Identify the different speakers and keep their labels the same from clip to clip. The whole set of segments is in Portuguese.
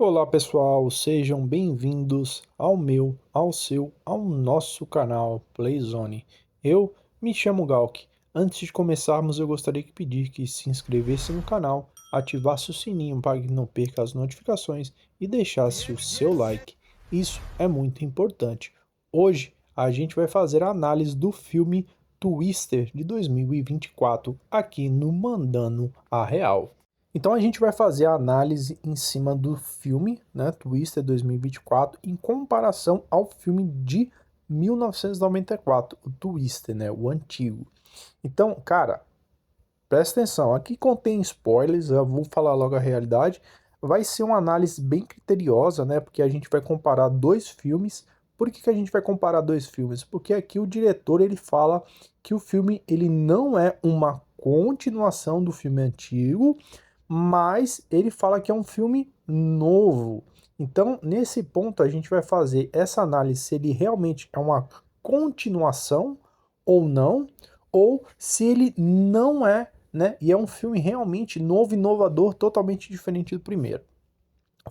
Speaker 1: Olá pessoal, sejam bem-vindos ao meu, ao seu, ao nosso canal Playzone. Eu me chamo Galk. Antes de começarmos, eu gostaria de pedir que se inscrevesse no canal, ativasse o sininho para que não perca as notificações e deixasse o seu like. Isso é muito importante. Hoje a gente vai fazer a análise do filme Twister de 2024 aqui no Mandando a Real. Então a gente vai fazer a análise em cima do filme, né, Twister 2024, em comparação ao filme de 1994, o Twister, né, o antigo. Então, cara, presta atenção, aqui contém spoilers, eu vou falar logo a realidade. Vai ser uma análise bem criteriosa, né, porque a gente vai comparar dois filmes. Por que a gente vai comparar dois filmes? Porque aqui o diretor ele fala que o filme ele não é uma continuação do filme antigo, mas ele fala que é um filme novo. Então, nesse ponto, a gente vai fazer essa análise se ele realmente é uma continuação ou não, ou se ele não é, né? E é um filme realmente novo, inovador, totalmente diferente do primeiro.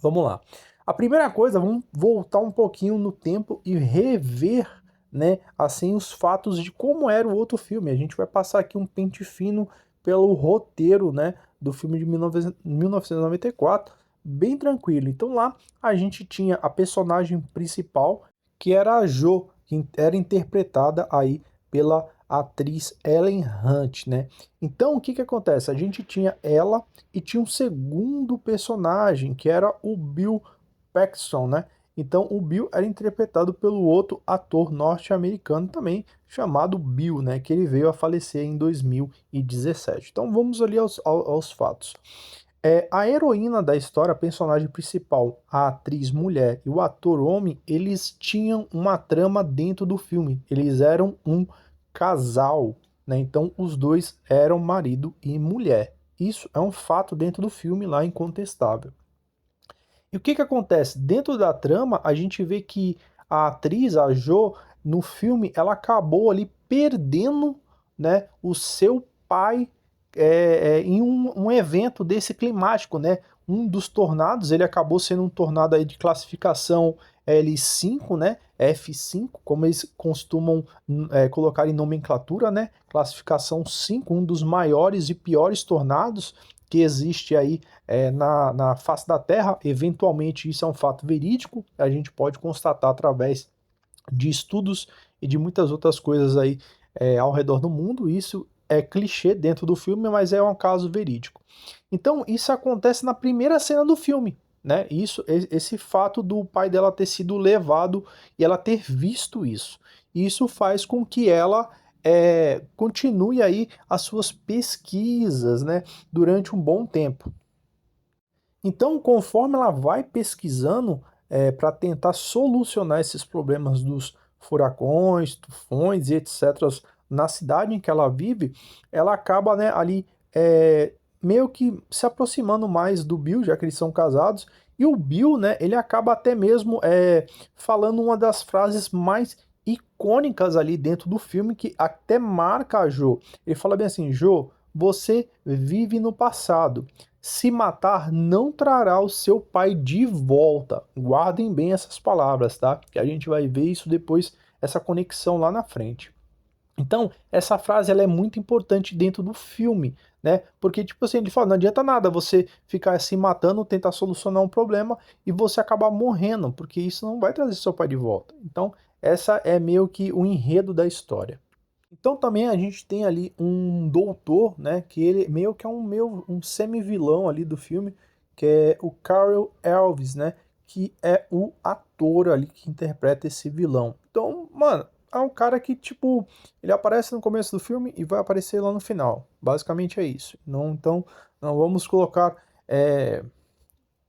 Speaker 1: Vamos lá. A primeira coisa, vamos voltar um pouquinho no tempo e rever, né, assim, os fatos de como era o outro filme. A gente vai passar aqui um pente fino pelo roteiro, né, do filme de 1994, bem tranquilo. Então lá a gente tinha a personagem principal, que era a Jo, que era interpretada aí pela atriz Ellen Hunt, né? Então o que que acontece? A gente tinha ela e tinha um segundo personagem, que era o Bill Paxton, né? Então o Bill era interpretado pelo outro ator norte-americano também, chamado Bill, né? Que ele veio a falecer em 2017. Então vamos ali aos fatos. A heroína da história, a personagem principal, a atriz mulher e o ator homem, eles tinham uma trama dentro do filme. Eles eram um casal, né? Então os dois eram marido e mulher. Isso é um fato dentro do filme lá, incontestável. E o que que acontece? Dentro da trama, a gente vê que a atriz, a Jo, no filme, ela acabou ali perdendo, né, o seu pai em um evento desse climático, né? Um dos tornados, ele acabou sendo um tornado aí de classificação L5, né? F5, como eles costumam colocar em nomenclatura, né? Classificação 5, um dos maiores e piores tornados que existe aí na face da Terra. Eventualmente isso é um fato verídico, a gente pode constatar através de estudos e de muitas outras coisas aí ao redor do mundo. Isso é clichê dentro do filme, mas é um caso verídico. Então isso acontece na primeira cena do filme, né? Esse fato do pai dela ter sido levado e ela ter visto isso. Isso faz com que ela continue aí as suas pesquisas, né, durante um bom tempo. Então, conforme ela vai pesquisando para tentar solucionar esses problemas dos furacões, tufões e etc. na cidade em que ela vive, ela acaba, né, ali meio que se aproximando mais do Bill, já que eles são casados, e o Bill, né, ele acaba até mesmo falando uma das frases mais icônicas ali dentro do filme, que até marca a Jo. Ele fala bem assim: Jo, você vive no passado. Se matar não trará o seu pai de volta. Guardem bem essas palavras, tá? Que a gente vai ver isso depois, essa conexão lá na frente. Então, essa frase ela é muito importante dentro do filme, né? Porque, tipo assim, ele fala, não adianta nada você ficar se matando, tentar solucionar um problema e você acabar morrendo, porque isso não vai trazer seu pai de volta. Então, essa é meio que o enredo da história. Então também a gente tem ali um doutor, né, que ele meio que é um semi-vilão ali do filme, que é o Carl Elvis, né, que é o ator ali que interpreta esse vilão. Então, mano, é um cara que, tipo, ele aparece no começo do filme e vai aparecer lá no final. Basicamente é isso. Não, então, não vamos colocar,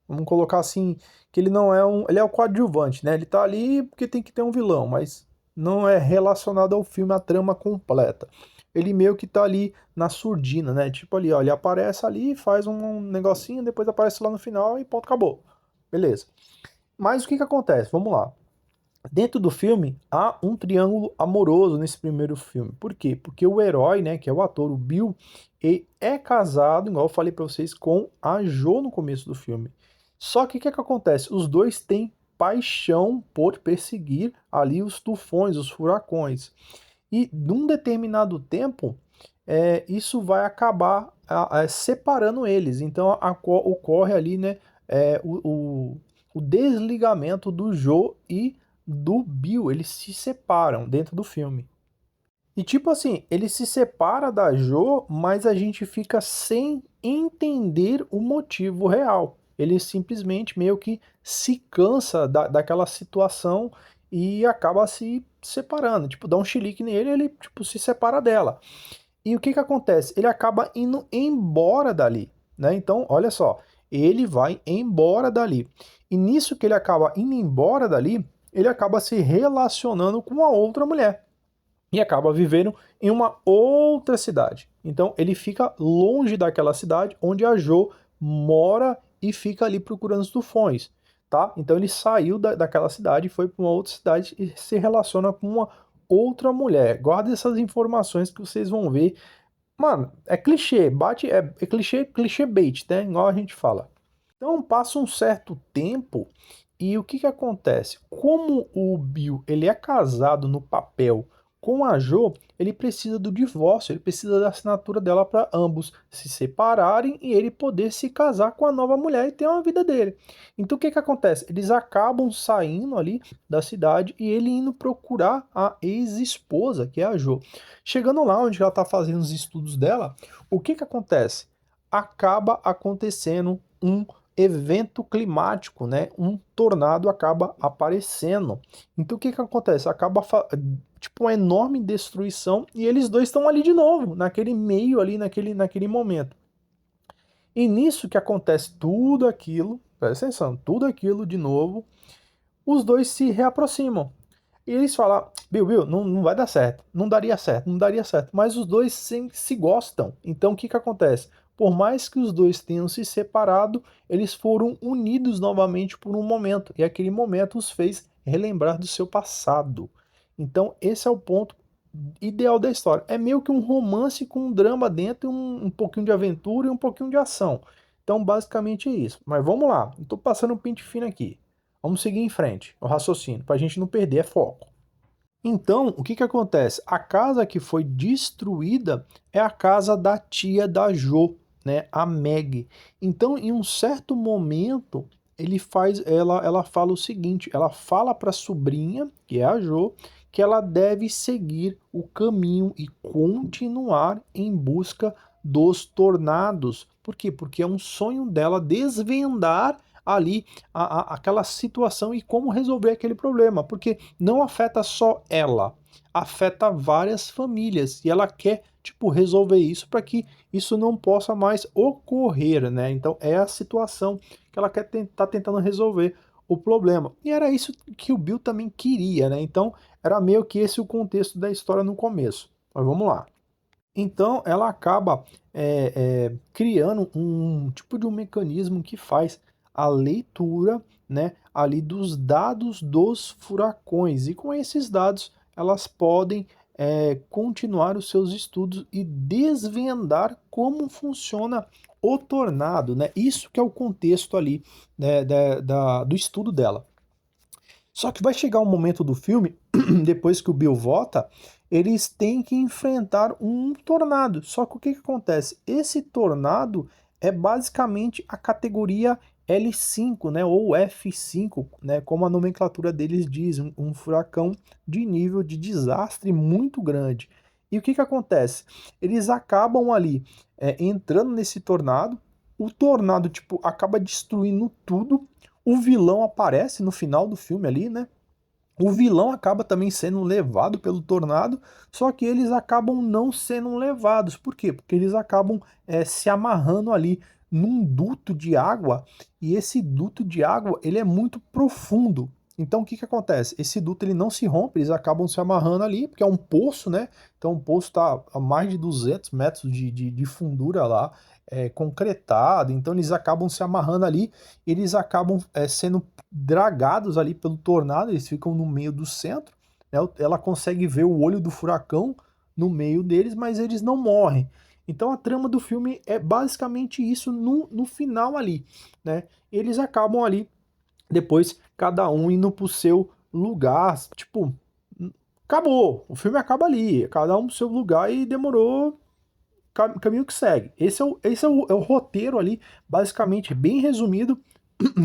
Speaker 1: vamos colocar assim, que ele não é ele é o coadjuvante, né? Ele tá ali porque tem que ter um vilão, mas não é relacionado ao filme, a trama completa. Ele meio que tá ali na surdina, né? Tipo ali, ó, ele aparece ali, faz um negocinho, depois aparece lá no final e ponto, acabou. Beleza. Mas o que que acontece? Vamos lá. Dentro do filme, há um triângulo amoroso nesse primeiro filme. Por quê? Porque o herói, né, que é o ator, o Bill, ele é casado, igual eu falei pra vocês, com a Jo no começo do filme. Só que o que que acontece? Os dois têm paixão por perseguir ali os tufões, os furacões. E num determinado tempo, isso vai acabar separando eles. Então ocorre ali, né, o desligamento do Joe e do Bill. Eles se separam dentro do filme. E tipo assim, ele se separa da Jo, mas a gente fica sem entender o motivo real. Ele simplesmente meio que se cansa daquela situação e acaba se separando. Tipo, dá um chilique nele e ele tipo, se separa dela. E o que que acontece? Ele acaba indo embora dali, né? Então, olha só, ele vai embora dali. E nisso que ele acaba indo embora dali, ele acaba se relacionando com a outra mulher e acaba vivendo em uma outra cidade. Então ele fica longe daquela cidade onde a Jo mora e fica ali procurando os tufões, tá? Então ele saiu daquela cidade e foi para uma outra cidade e se relaciona com uma outra mulher. Guarda essas informações que vocês vão ver. Mano, é clichê, é clichê, clichê bait, né? Igual a gente fala. Então passa um certo tempo e o que que acontece? Como o Bill ele é casado no papel com a Jo, ele precisa do divórcio, ele precisa da assinatura dela para ambos se separarem e ele poder se casar com a nova mulher e ter uma vida dele. Então o que que acontece? Eles acabam saindo ali da cidade e ele indo procurar a ex-esposa, que é a Jo. Chegando lá onde ela está fazendo os estudos dela, o que que acontece? Acaba acontecendo um evento climático, né? Um tornado acaba aparecendo. Então o que que acontece? Acaba tipo uma enorme destruição e eles dois estão ali de novo, naquele meio ali, naquele momento. E nisso que acontece tudo aquilo, presta atenção, tudo aquilo de novo, os dois se reaproximam. E eles falam, Bill, não vai dar certo, não daria certo, não daria certo. Mas os dois se gostam. Então o que que acontece? Por mais que os dois tenham se separado, eles foram unidos novamente por um momento. E aquele momento os fez relembrar do seu passado. Então esse é o ponto ideal da história. É meio que um romance com um drama dentro, um pouquinho de aventura e um pouquinho de ação. Então basicamente é isso. Mas vamos lá, não estou passando um pente fino aqui. Vamos seguir em frente, o raciocínio, para a gente não perder foco. Então, o que que acontece? A casa que foi destruída é a casa da tia da Jo, né, a Meg. Então, em um certo momento, ela fala o seguinte, ela fala para a sobrinha, que é a Jo, que ela deve seguir o caminho e continuar em busca dos tornados. Por quê? Porque é um sonho dela desvendar ali aquela situação e como resolver aquele problema, porque não afeta só ela, afeta várias famílias e ela quer tipo resolver isso para que isso não possa mais ocorrer, né? Então é a situação que ela quer tentar tentando resolver o problema. E era isso que o Bill também queria, né? Então era meio que esse o contexto da história no começo. Mas vamos lá. Então ela acaba criando um tipo de um mecanismo que faz a leitura, né, ali dos dados dos furacões. E com esses dados elas podem continuar os seus estudos e desvendar como funciona o tornado, né? Isso que é o contexto ali, né, do estudo dela. Só que vai chegar um momento do filme, depois que o Bill volta, eles têm que enfrentar um tornado. Só que o que que acontece? Esse tornado é basicamente a categoria L5, né, ou F5, né, como a nomenclatura deles diz, um furacão de nível de desastre muito grande. E o que que acontece? Eles acabam ali entrando nesse tornado, o tornado tipo acaba destruindo tudo, o vilão aparece no final do filme ali, né? O vilão acaba também sendo levado pelo tornado, só que eles acabam não sendo levados. Por quê? Porque eles acabam se amarrando ali num duto de água, e esse duto de água ele é muito profundo. Então o que que acontece? Esse duto ele não se rompe, eles acabam se amarrando ali, porque é um poço, né? Então o poço está a mais de 200 metros de fundura lá, concretado, então eles acabam se amarrando ali, eles acabam sendo dragados ali pelo tornado, eles ficam no meio do centro, né? Ela consegue ver o olho do furacão no meio deles, mas eles não morrem. Então a trama do filme é basicamente isso no final ali, né? Eles acabam ali, depois cada um indo pro seu lugar, tipo, acabou, o filme acaba ali, cada um pro seu lugar e demorou, caminho que segue. Esse é o roteiro ali, basicamente, bem resumido,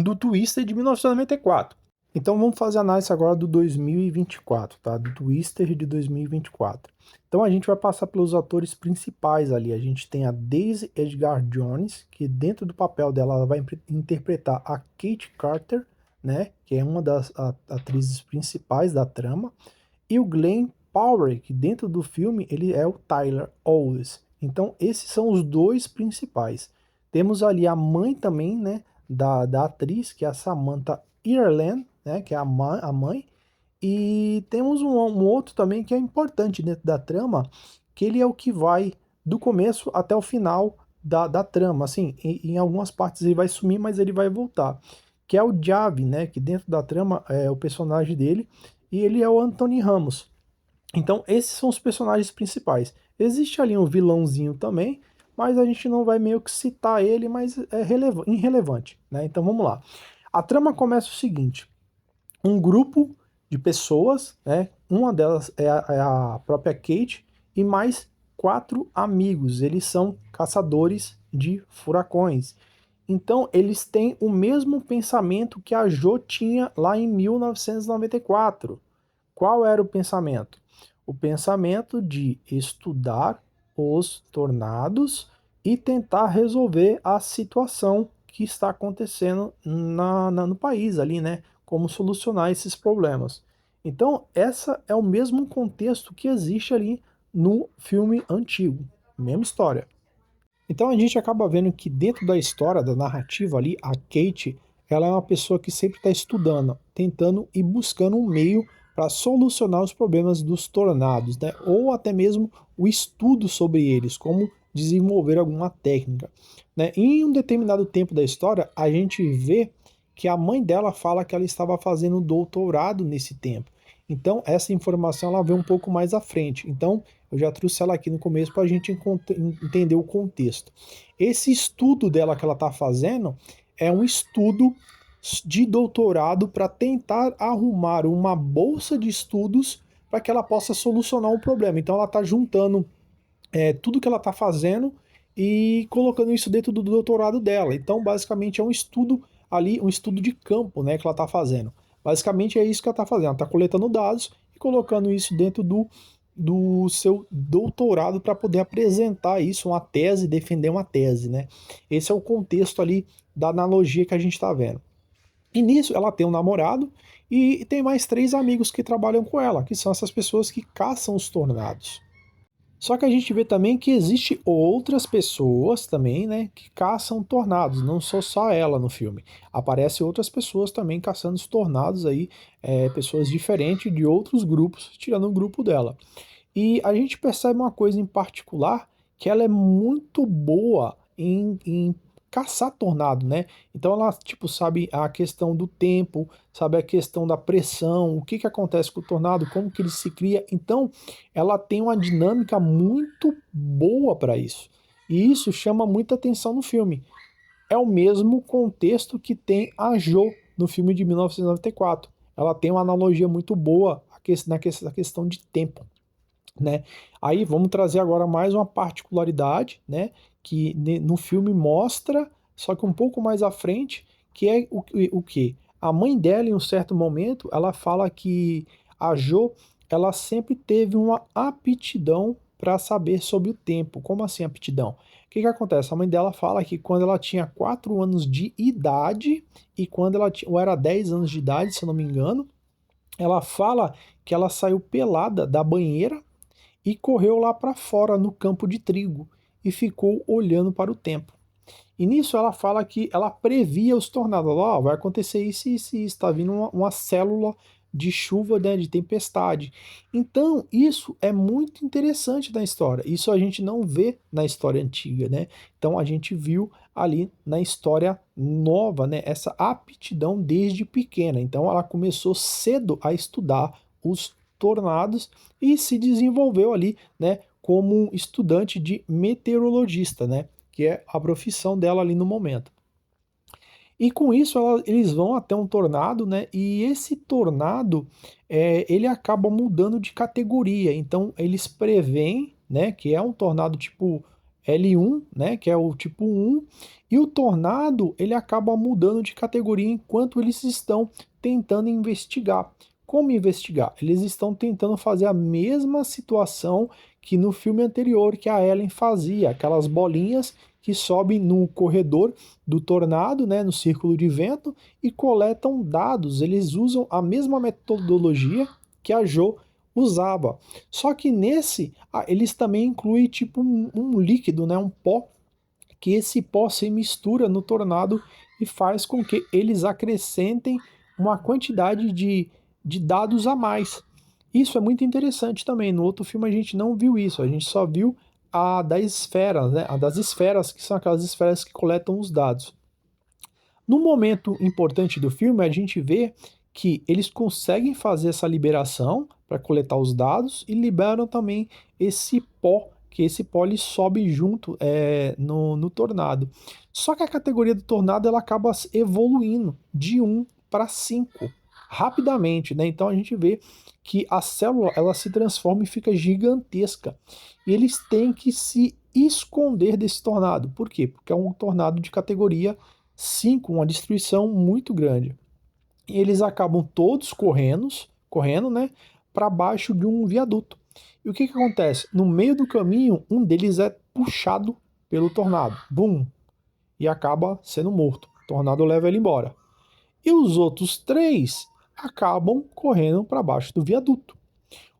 Speaker 1: do Twister de 1994. Então vamos fazer a análise agora do 2024, tá? Do Twister de 2024. Então a gente vai passar pelos atores principais ali. A gente tem a Daisy Edgar Jones, que dentro do papel dela ela vai interpretar a Kate Carter, né? Que é uma das atrizes principais da trama. E o Glenn Powell, que dentro do filme ele é o Tyler Always. Então esses são os dois principais. Temos ali a mãe também, né? Da atriz, que é a Samantha Ireland, né, que é a mãe, e temos um outro também que é importante dentro da trama, que ele é o que vai do começo até o final da trama, assim, em algumas partes ele vai sumir, mas ele vai voltar, que é o Javi, né, que dentro da trama é o personagem dele, e ele é o Anthony Ramos. Então esses são os personagens principais. Existe ali um vilãozinho também, mas a gente não vai meio que citar ele, mas é irrelevante, né? Então vamos lá. A trama começa o seguinte: um grupo de pessoas, né? Uma delas é a própria Kate e mais 4 amigos. Eles são caçadores de furacões. Então eles têm o mesmo pensamento que a Jo tinha lá em 1994. Qual era o pensamento? O pensamento de estudar os tornados e tentar resolver a situação que está acontecendo no país ali, né? Como solucionar esses problemas. Então, essa é o mesmo contexto que existe ali no filme antigo. Mesma história. Então a gente acaba vendo que dentro da história, da narrativa ali, a Kate, ela é uma pessoa que sempre está estudando, tentando e buscando um meio para solucionar os problemas dos tornados, né? Ou até mesmo o estudo sobre eles, como desenvolver alguma técnica, né? E em um determinado tempo da história, a gente vê que a mãe dela fala que ela estava fazendo doutorado nesse tempo. Então essa informação ela vem um pouco mais à frente. Então eu já trouxe ela aqui no começo para a gente entender o contexto. Esse estudo dela que ela está fazendo é um estudo de doutorado para tentar arrumar uma bolsa de estudos para que ela possa solucionar um problema. Então ela está juntando tudo que ela está fazendo e colocando isso dentro do doutorado dela. Então basicamente é um estudo ali, um estudo de campo, né, que ela está fazendo. Basicamente é isso que ela está fazendo. Ela está coletando dados e colocando isso dentro do seu doutorado para poder apresentar isso, uma tese, defender uma tese, né? Esse é o contexto ali da analogia que a gente está vendo. E nisso ela tem um namorado e tem mais 3 amigos que trabalham com ela, que são essas pessoas que caçam os tornados. Só que a gente vê também que existe outras pessoas também, né, que caçam tornados, não só ela no filme. Aparecem outras pessoas também caçando os tornados aí, pessoas diferentes de outros grupos, tirando o grupo dela. E a gente percebe uma coisa em particular, que ela é muito boa em caçar tornado, né? Então ela, tipo, sabe a questão do tempo, sabe a questão da pressão, o que que acontece com o tornado, como que ele se cria. Então ela tem uma dinâmica muito boa para isso. E isso chama muita atenção no filme. É o mesmo contexto que tem a Jo no filme de 1994. Ela tem uma analogia muito boa na questão de tempo, né? Aí vamos trazer agora mais uma particularidade, né? Que no filme mostra, só que um pouco mais à frente, que é o que? A mãe dela, em um certo momento, ela fala que a Jo, ela sempre teve uma aptidão para saber sobre o tempo. Como assim aptidão? O que que acontece? A mãe dela fala que quando ela tinha 4 anos de idade e quando ela tinha, ou era 10 anos de idade, se eu não me engano, ela fala que ela saiu pelada da banheira e correu lá para fora no campo de trigo e ficou olhando para o tempo. E nisso ela fala que ela previa os tornados. Ó, vai acontecer isso e isso, está vindo uma célula de chuva, né, de tempestade. Então, isso é muito interessante na história. Isso a gente não vê na história antiga, né? Então, a gente viu ali na história nova, né, essa aptidão desde pequena. Então, ela começou cedo a estudar os tornados e se desenvolveu ali, né, como estudante de meteorologista, né? Que é a profissão dela ali no momento. E com isso eles vão até um tornado, né? E esse tornado ele acaba mudando de categoria. Então eles preveem, né, que é um tornado tipo L1, né, que é o tipo 1, e o tornado ele acaba mudando de categoria enquanto eles estão tentando investigar. Como investigar? Eles estão tentando fazer a mesma situação que no filme anterior que a Ellen fazia, aquelas bolinhas que sobem no corredor do tornado, né, no círculo de vento, e coletam dados. Eles usam a mesma metodologia que a Jo usava. Só que nesse, eles também incluem tipo um líquido, né, um pó, que esse pó se mistura no tornado e faz com que eles acrescentem uma quantidade de dados a mais. Isso é muito interessante também. No outro filme a gente não viu isso, a gente só viu a das esferas, né? A das esferas, que são aquelas esferas que coletam os dados. No momento importante do filme, a gente vê que eles conseguem fazer essa liberação para coletar os dados e liberam também esse pó, que esse pó ele sobe junto no tornado. Só que a categoria do tornado ela acaba evoluindo de 1 para 5 rapidamente, né? Então a gente vê que a célula ela se transforma e fica gigantesca. E eles têm que se esconder desse tornado. Por quê? Porque é um tornado de categoria 5, uma destruição muito grande. E eles acabam todos correndo, né, para baixo de um viaduto. E o que acontece? No meio do caminho, um deles é puxado pelo tornado. Bum! E acaba sendo morto. O tornado leva ele embora. E os outros 3 acabam correndo para baixo do viaduto.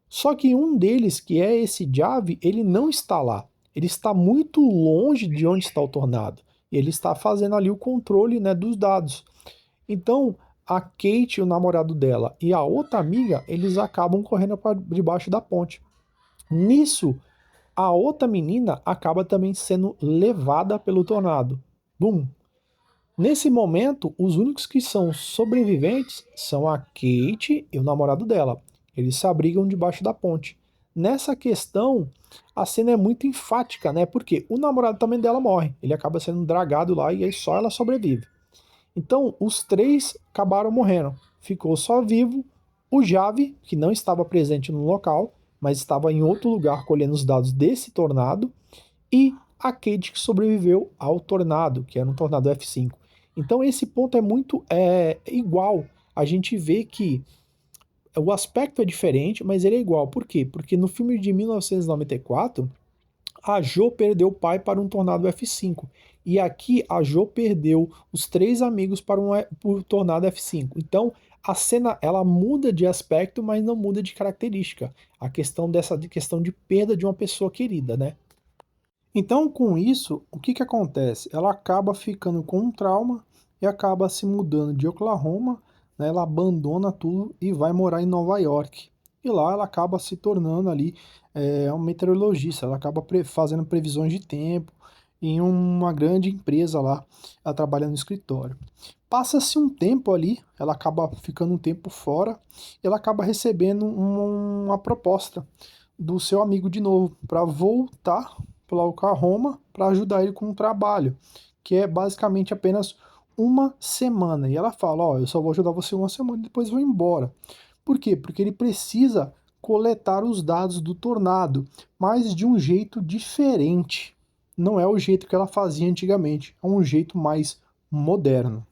Speaker 1: Só que um deles, que é esse Javi, ele não está lá. Ele está muito longe de onde está o tornado. Ele está fazendo ali o controle, né, dos dados. Então, a Kate, o namorado dela, e a outra amiga, eles acabam correndo para debaixo da ponte. Nisso, a outra menina acaba também sendo levada pelo tornado. Bum! Nesse momento, os únicos que são sobreviventes são a Kate e o namorado dela. Eles se abrigam debaixo da ponte. Nessa questão, a cena é muito enfática, né? Porque o namorado também dela morre. Ele acaba sendo dragado lá e aí só ela sobrevive. Então, os 3 acabaram morrendo. Ficou só vivo o Javi, que não estava presente no local, mas estava em outro lugar colhendo os dados desse tornado, e a Cade que sobreviveu ao tornado, que era um tornado F5. Então esse ponto é muito igual. A gente vê que o aspecto é diferente, mas ele é igual. Por quê? Porque no filme de 1994, a Jo perdeu o pai para um tornado F5. E aqui a Jo perdeu os 3 amigos para um tornado F5. Então a cena ela muda de aspecto, mas não muda de característica. A questão dessa questão de perda de uma pessoa querida, né? Então, com isso, o que que acontece? Ela acaba ficando com um trauma e acaba se mudando de Oklahoma, né? Ela abandona tudo e vai morar em Nova York. E lá ela acaba se tornando ali uma meteorologista. Ela acaba fazendo previsões de tempo em uma grande empresa lá. Ela trabalha no escritório. Passa-se um tempo ali, ela acaba ficando um tempo fora, e ela acaba recebendo uma proposta do seu amigo de novo para voltar para Oklahoma para ajudar ele com o trabalho, que é basicamente apenas uma semana. E ela fala: Ó, eu só vou ajudar você uma semana e depois vou embora. Por quê? Porque ele precisa coletar os dados do tornado, mas de um jeito diferente. Não é o jeito que ela fazia antigamente, é um jeito mais moderno.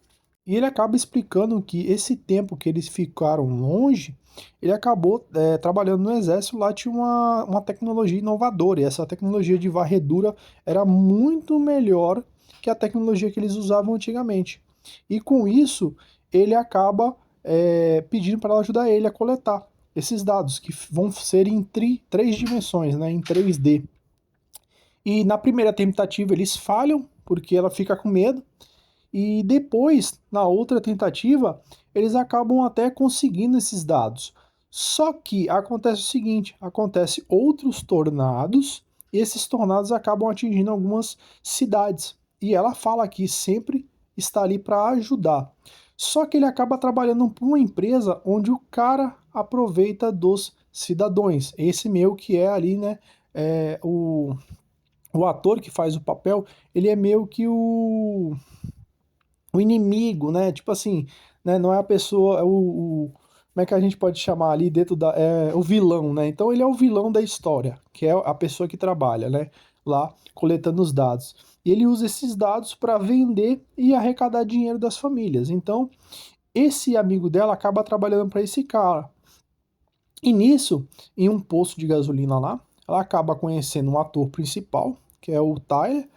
Speaker 1: E ele acaba explicando que esse tempo que eles ficaram longe, ele acabou trabalhando no exército, lá tinha uma tecnologia inovadora, e essa tecnologia de varredura era muito melhor que a tecnologia que eles usavam antigamente. E com isso, ele acaba pedindo para ela ajudar ele a coletar esses dados, que vão ser em 3 dimensões, né, em 3D. E na primeira tentativa eles falham, porque ela fica com medo, e depois, na outra tentativa, eles acabam até conseguindo esses dados. Só que acontece o seguinte, acontece outros tornados, e esses tornados acabam atingindo algumas cidades. E ela fala que sempre está ali para ajudar. Só que ele acaba trabalhando para uma empresa onde o cara aproveita dos cidadãos. Esse meu que é ali, né, o ator que faz o papel, ele é meio que o inimigo, né? Tipo assim, né? Não é a pessoa, como é que a gente pode chamar ali dentro o vilão, né? Então ele é o vilão da história, que é a pessoa que trabalha, né? Lá coletando os dados. E ele usa esses dados para vender e arrecadar dinheiro das famílias. Então, esse amigo dela acaba trabalhando para esse cara. E nisso, em um posto de gasolina lá, ela acaba conhecendo um ator principal, que é o Tyler,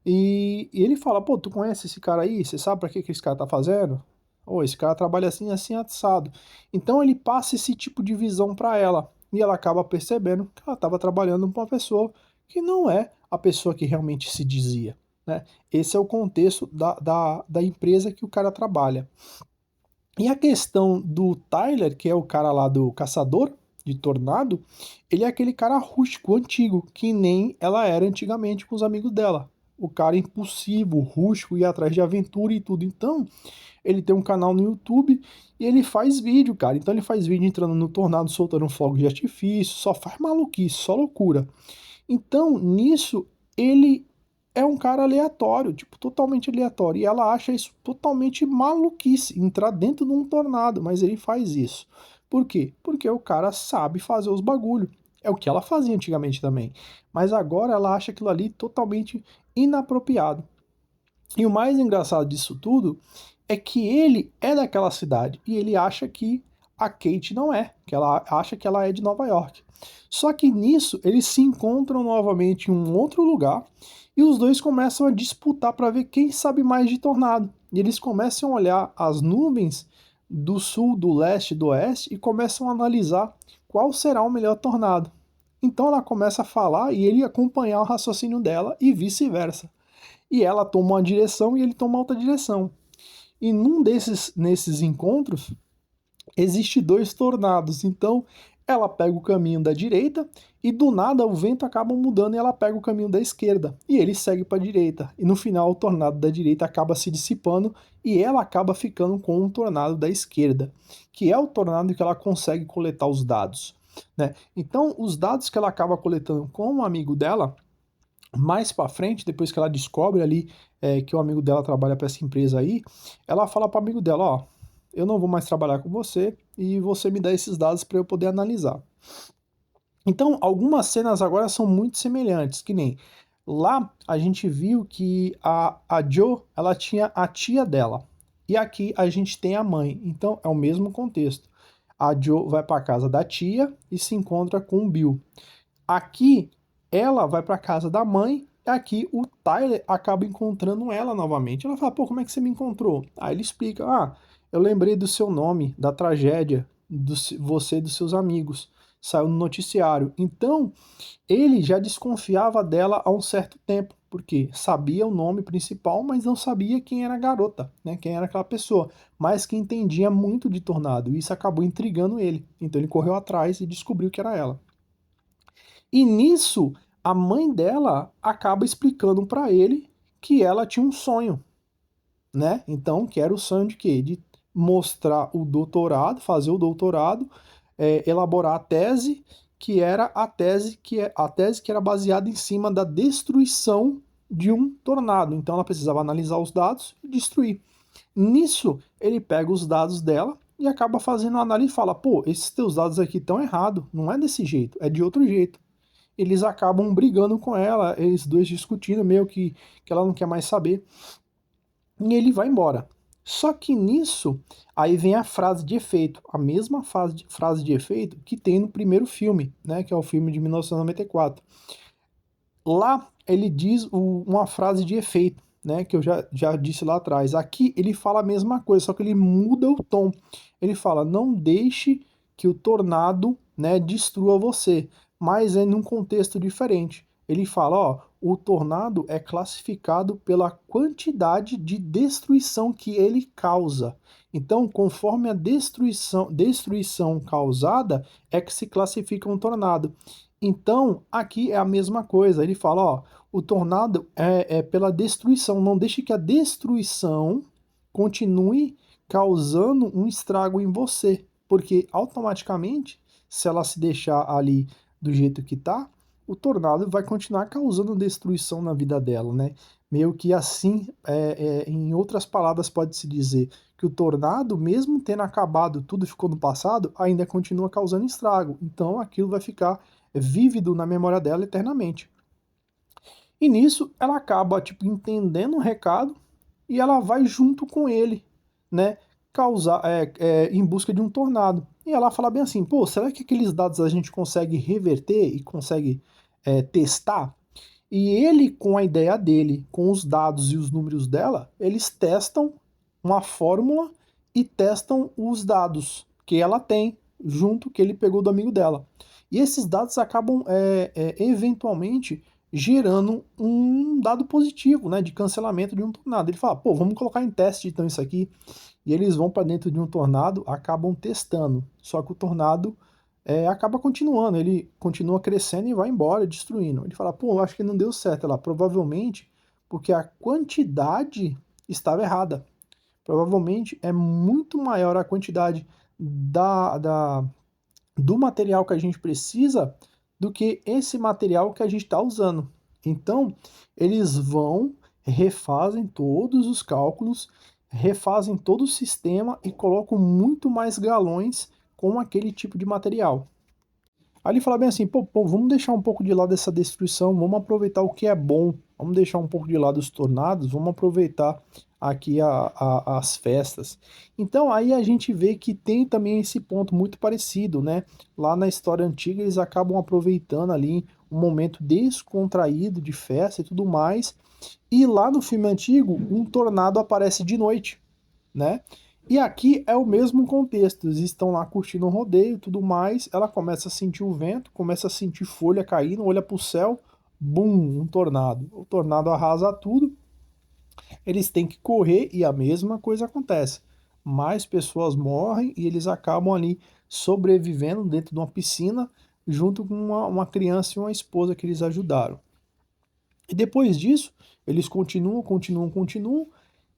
Speaker 1: e ele fala, pô, tu conhece esse cara aí? Você sabe pra que esse cara tá fazendo? Ô, esse cara trabalha assim, assim, assado. Então ele passa esse tipo de visão pra ela. E ela acaba percebendo que ela estava trabalhando com uma pessoa que não é a pessoa que realmente se dizia, né? Esse é o contexto da empresa que o cara trabalha. E a questão do Tyler, que é o cara lá do caçador de tornado, ele é aquele cara rústico, antigo, que nem ela era antigamente com os amigos dela. O cara impulsivo, rústico, ia atrás de aventura e tudo. Então, ele tem um canal no YouTube e ele faz vídeo, cara. Então ele faz vídeo entrando no tornado, soltando fogo de artifício, só faz maluquice, só loucura. Então, nisso, ele é um cara aleatório, tipo, totalmente aleatório. E ela acha isso totalmente maluquice, entrar dentro de um tornado, mas ele faz isso. Por quê? Porque o cara sabe fazer os bagulho. É o que ela fazia antigamente também. Mas agora ela acha aquilo ali totalmente inapropriado. E o mais engraçado disso tudo é que ele é daquela cidade e ele acha que a Kate não é, que ela acha que ela é de Nova York. Só que nisso eles se encontram novamente em um outro lugar e os dois começam a disputar para ver quem sabe mais de tornado. E eles começam a olhar as nuvens do sul, do leste, do oeste e começam a analisar qual será o melhor tornado. Então ela começa a falar e ele acompanhar o raciocínio dela e vice-versa. E ela toma uma direção e ele toma outra direção. E nesses encontros, existe dois tornados. Então, ela pega o caminho da direita e do nada o vento acaba mudando e ela pega o caminho da esquerda. E ele segue para a direita. E no final, o tornado da direita acaba se dissipando e ela acaba ficando com o tornado da esquerda, que é o tornado que ela consegue coletar os dados, né? Então, os dados que ela acaba coletando com o amigo dela mais para frente, depois que ela descobre ali que o amigo dela trabalha para essa empresa aí, ela fala para o amigo dela, ó, eu não vou mais trabalhar com você e você me dá esses dados para eu poder analisar. Então, algumas cenas agora são muito semelhantes, que nem lá a gente viu que a Jo, ela tinha a tia dela, e aqui a gente tem a mãe, então é o mesmo contexto. A Jo vai para casa da tia e se encontra com o Bill. Aqui ela vai para casa da mãe, e aqui o Tyler acaba encontrando ela novamente. Ela fala: "Pô, como é que você me encontrou?" Aí ele explica: "Ah, eu lembrei do seu nome, da tragédia, você e dos seus amigos. Saiu no noticiário." Então, ele já desconfiava dela há um certo tempo, porque sabia o nome principal, mas não sabia quem era a garota, né? Quem era aquela pessoa, mas que entendia muito de tornado. E isso acabou intrigando ele. Então ele correu atrás e descobriu que era ela. E nisso, a mãe dela acaba explicando para ele que ela tinha um sonho, né? Então, que era o sonho de quê? De mostrar o doutorado, fazer o doutorado, elaborar a tese, que era a tese que era baseada em cima da destruição de um tornado. Então, ela precisava analisar os dados e destruir. Nisso, ele pega os dados dela e acaba fazendo uma análise e fala: pô, esses teus dados aqui estão errados, não é desse jeito, é de outro jeito. Eles acabam brigando com ela, eles dois discutindo, meio que ela não quer mais saber. E ele vai embora. Só que nisso, aí vem a frase de efeito, a mesma frase de efeito que tem no primeiro filme, né, que é o filme de 1994. Lá ele diz uma frase de efeito, né, que eu já disse lá atrás. Aqui ele fala a mesma coisa, só que ele muda o tom. Ele fala: não deixe que o tornado, né, destrua você, mas é num contexto diferente. Ele fala: ó, o tornado é classificado pela quantidade de destruição que ele causa. Então, conforme a destruição causada, é que se classifica um tornado. Então, aqui é a mesma coisa. Ele fala, ó, o tornado é pela destruição. Não deixe que a destruição continue causando um estrago em você, porque automaticamente, se ela se deixar ali do jeito que tá, o tornado vai continuar causando destruição na vida dela, né? Meio que assim, em outras palavras, pode-se dizer que o tornado, mesmo tendo acabado, tudo ficou no passado, ainda continua causando estrago. Então aquilo vai ficar vívido na memória dela eternamente. E nisso ela acaba tipo entendendo o recado e ela vai junto com ele, né? Em busca de um tornado. E ela fala bem assim, pô, será que aqueles dados a gente consegue reverter e consegue testar? E ele, com a ideia dele, com os dados e os números dela, eles testam uma fórmula e testam os dados que ela tem, junto que ele pegou do amigo dela. E esses dados acabam eventualmente gerando um dado positivo, né, de cancelamento de um tornado. Ele fala, pô, vamos colocar em teste então isso aqui. E eles vão para dentro de um tornado, acabam testando. Só que o tornado acaba continuando, ele continua crescendo e vai embora, destruindo. Ele fala, pô, eu acho que não deu certo. Ela, provavelmente porque a quantidade estava errada. Provavelmente é muito maior a quantidade do material que a gente precisa do que esse material que a gente está usando. Então, eles vão, refazem todos os cálculos, refazem todo o sistema e colocam muito mais galões com aquele tipo de material. Aí ele fala bem assim, pô, vamos deixar um pouco de lado essa destruição, vamos aproveitar o que é bom, vamos deixar um pouco de lado os tornados, vamos aproveitar aqui as festas. Então aí a gente vê que tem também esse ponto muito parecido, né? Lá na história antiga eles acabam aproveitando ali um momento descontraído de festa e tudo mais, e lá no filme antigo um tornado aparece de noite, né? E aqui é o mesmo contexto, eles estão lá curtindo um rodeio e tudo mais, ela começa a sentir o vento, começa a sentir folha caindo, olha pro céu, bum, um tornado. O tornado arrasa tudo, eles têm que correr e a mesma coisa acontece. Mais pessoas morrem e eles acabam ali sobrevivendo dentro de uma piscina, junto com uma criança e uma esposa que eles ajudaram. E depois disso, eles continuam,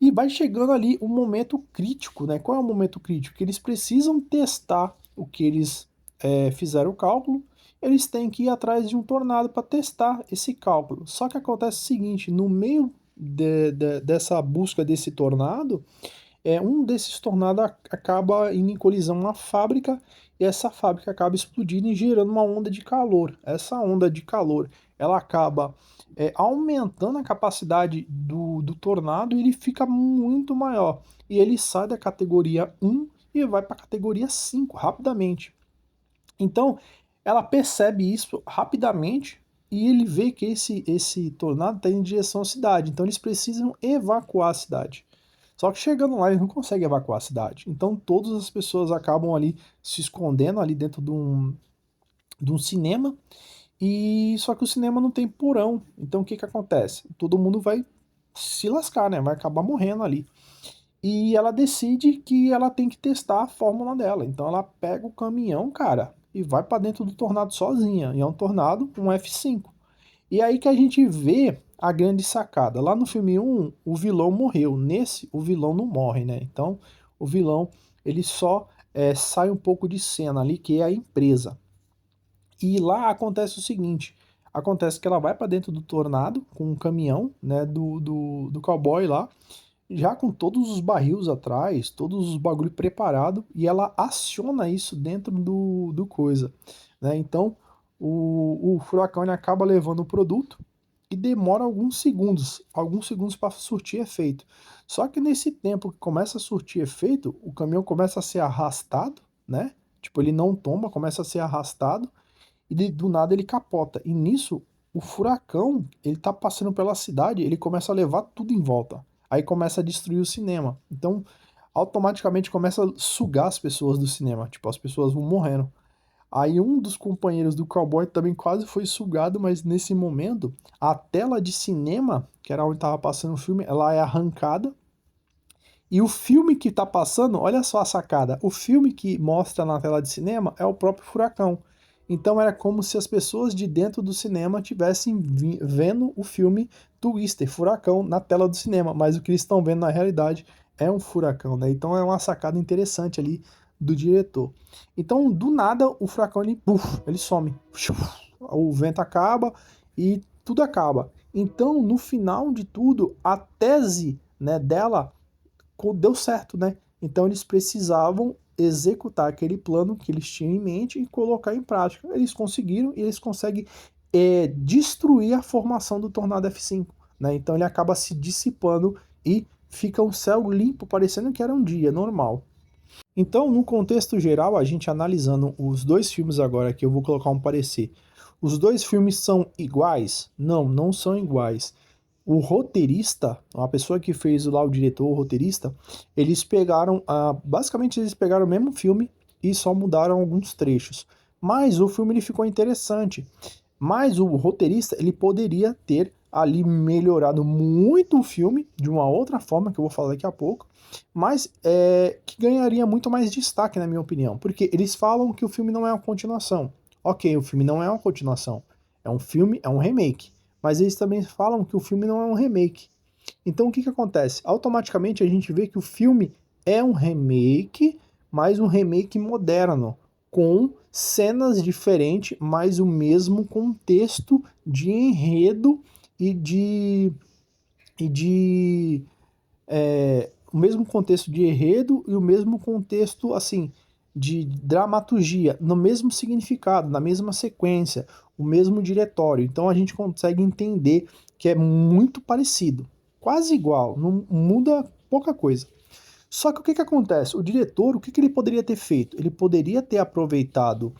Speaker 1: e vai chegando ali um momento crítico, né? Qual é o momento crítico? Que eles precisam testar o que eles fizeram o cálculo, eles têm que ir atrás de um tornado para testar esse cálculo. Só que acontece o seguinte, no meio dessa busca desse tornado, um desses tornados acaba indo em colisão uma fábrica e essa fábrica acaba explodindo e gerando uma onda de calor. Essa onda de calor, ela acaba aumentando a capacidade do tornado e ele fica muito maior. E ele sai da categoria 1 e vai para a categoria 5 rapidamente. Então, ela percebe isso rapidamente e ele vê que esse tornado está em direção à cidade. Então, eles precisam evacuar a cidade. Só que chegando lá, eles não conseguem evacuar a cidade. Então, todas as pessoas acabam ali se escondendo ali dentro de um cinema. E só que o cinema não tem porão. Então, o que que acontece? Todo mundo vai se lascar, né? Vai acabar morrendo ali. E ela decide que ela tem que testar a fórmula dela. Então ela pega o caminhão, cara, e vai para dentro do tornado sozinha. E é um tornado, um F5. E aí que a gente vê a grande sacada. Lá no filme 1, o vilão morreu. Nesse, o vilão não morre, né? Então, o vilão, ele só sai um pouco de cena ali, que é a empresa. E lá acontece o seguinte, acontece que ela vai para dentro do tornado com um caminhão, né, do cowboy lá, já com todos os barris atrás, todos os bagulho preparado, e ela aciona isso dentro do coisa, né? Então o furacão ele acaba levando o produto e demora alguns segundos para surtir efeito. Só que nesse tempo que começa a surtir efeito, o caminhão começa a ser arrastado, né? Tipo, ele não tomba, começa a ser arrastado e do nada ele capota. E nisso, o furacão, ele tá passando pela cidade, ele começa a levar tudo em volta. Aí começa a destruir o cinema. Então, automaticamente começa a sugar as pessoas do cinema. Tipo, as pessoas vão morrendo. Aí um dos companheiros do cowboy também quase foi sugado, mas nesse momento, a tela de cinema, que era onde tava passando o filme, ela é arrancada. E o filme que tá passando, olha só a sacada, o filme que mostra na tela de cinema é o próprio furacão. Então era como se as pessoas de dentro do cinema tivessem vendo o filme Twister, Furacão, na tela do cinema, mas o que eles estão vendo na realidade é um furacão, né? Então é uma sacada interessante ali do diretor. Então, do nada, o furacão ele, puff, ele some. o vento acaba e tudo acaba. Então, no final de tudo, a tese, né, dela deu certo, né? Então eles precisavam executar aquele plano que eles tinham em mente e colocar em prática. Eles conseguiram e eles conseguem destruir a formação do Tornado F5, né? Então ele acaba se dissipando e fica um céu limpo, parecendo que era um dia normal. Então, no contexto geral, a gente analisando os dois filmes agora, que eu vou colocar um parecer. Os dois filmes são iguais? Não, não são iguais. O roteirista, a pessoa que fez lá o diretor, o roteirista, eles pegaram, basicamente eles pegaram o mesmo filme e só mudaram alguns trechos. Mas o filme ele ficou interessante. Mas o roteirista, ele poderia ter ali melhorado muito o filme de uma outra forma, que eu vou falar daqui a pouco, mas que ganharia muito mais destaque, na minha opinião, porque eles falam que o filme não é uma continuação. Ok, o filme não é uma continuação, é um filme, é um remake, mas eles também falam que o filme não é um remake. Então o que que acontece? Automaticamente a gente vê que o filme é um remake, mas um remake moderno, com cenas diferentes, mas o mesmo contexto de enredo e de o mesmo contexto de enredo e o mesmo contexto, assim, de dramaturgia, no mesmo significado, na mesma sequência, o mesmo diretório. Então a gente consegue entender que é muito parecido, quase igual, não muda pouca coisa. Só que o que que acontece? O diretor, o que que ele poderia ter feito? Ele poderia ter aproveitado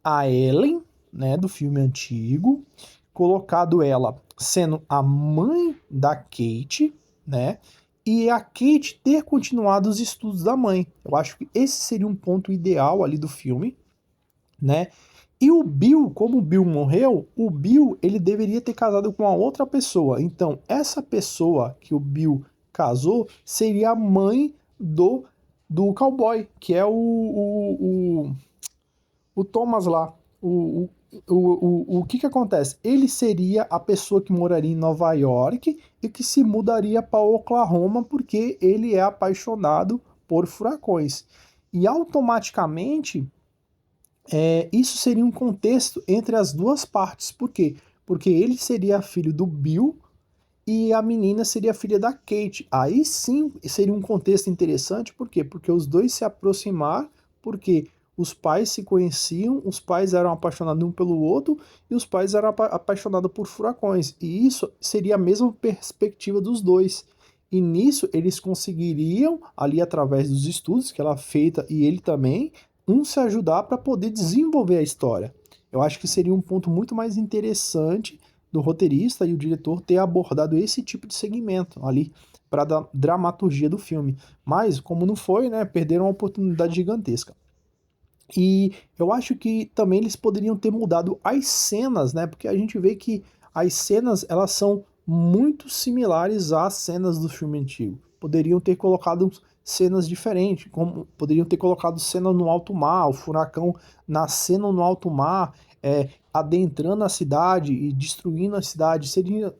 Speaker 1: a Ellen, né, do filme antigo, colocado ela sendo a mãe da Kate, né, e a Kate ter continuado os estudos da mãe. Eu acho que esse seria um ponto ideal ali do filme, né? E o Bill, como o Bill morreu, o Bill ele deveria ter casado com a outra pessoa. Então, essa pessoa que o Bill casou seria a mãe do cowboy, que é o Thomas lá. O que que acontece? Ele seria a pessoa que moraria em Nova York e que se mudaria para Oklahoma porque ele é apaixonado por furacões. E automaticamente, isso seria um contexto entre as duas partes. Por quê? Porque ele seria filho do Bill e a menina seria filha da Kate. Aí sim seria um contexto interessante, por quê? Porque os dois se aproximaram, porque os pais se conheciam, os pais eram apaixonados um pelo outro e os pais eram apaixonados por furacões. E isso seria a mesma perspectiva dos dois. E nisso eles conseguiriam, ali através dos estudos que ela feita e ele também, se ajudar para poder desenvolver a história. Eu acho que seria um ponto muito mais interessante do roteirista e o diretor ter abordado esse tipo de segmento ali para a dramaturgia do filme. Mas, como não foi, né, perderam uma oportunidade gigantesca. E eu acho que também eles poderiam ter mudado as cenas, né? Porque a gente vê que as cenas elas são muito similares às cenas do filme antigo. Poderiam ter colocado cenas diferentes, como poderiam ter colocado cena no alto mar, o furacão nascendo no alto mar, adentrando a cidade e destruindo a cidade. Seriam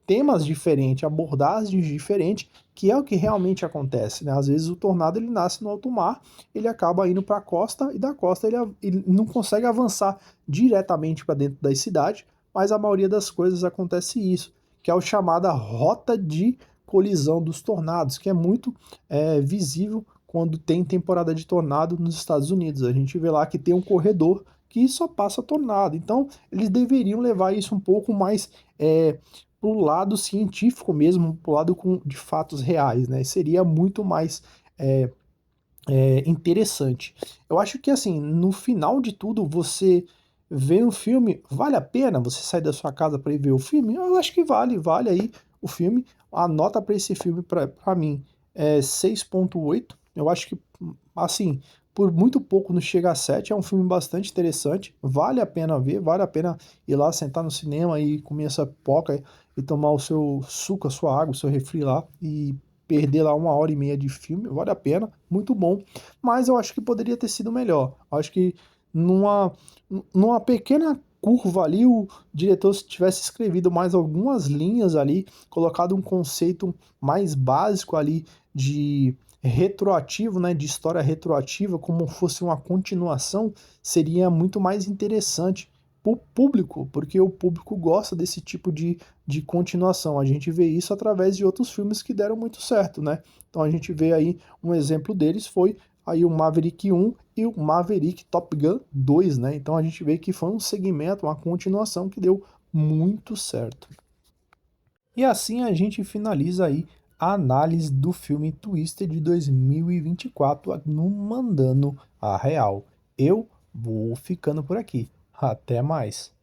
Speaker 1: temas diferentes, abordagens diferentes, que é o que realmente acontece, né? Às vezes o tornado ele nasce no alto mar, ele acaba indo para a costa e da costa ele não consegue avançar diretamente para dentro da cidade, mas a maioria das coisas acontece isso, que é o chamada rota de colisão dos tornados, que é muito visível quando tem temporada de tornado nos Estados Unidos. A gente vê lá que tem um corredor que só passa tornado. Então, eles deveriam levar isso um pouco mais pro lado científico mesmo, pro lado de fatos reais, né? Seria muito mais interessante. Eu acho que assim, no final de tudo, você vê um filme, vale a pena você sair da sua casa para ir ver o filme? Eu acho que vale aí o filme. A nota para esse filme, para mim, é 6,8. Eu acho que, assim, por muito pouco não chega a 7. É um filme bastante interessante, vale a pena ver, vale a pena ir lá sentar no cinema e comer essa pipoca e tomar o seu suco, a sua água, o seu refri lá e perder lá 1 hora e meia de filme, vale a pena, muito bom, mas eu acho que poderia ter sido melhor. Acho que numa pequena curva ali, o diretor, se tivesse escrevido mais algumas linhas ali, colocado um conceito mais básico ali de retroativo, né, de história retroativa, como fosse uma continuação, seria muito mais interessante público, porque o público gosta desse tipo de continuação. A gente vê isso através de outros filmes que deram muito certo, né? Então a gente vê aí um exemplo deles foi aí o Maverick 1 e o Maverick Top Gun 2, né? Então a gente vê que foi um segmento, uma continuação que deu muito certo. E assim a gente finaliza aí a análise do filme Twister de 2024 no Mandando a Real. Eu vou ficando por aqui. Até mais.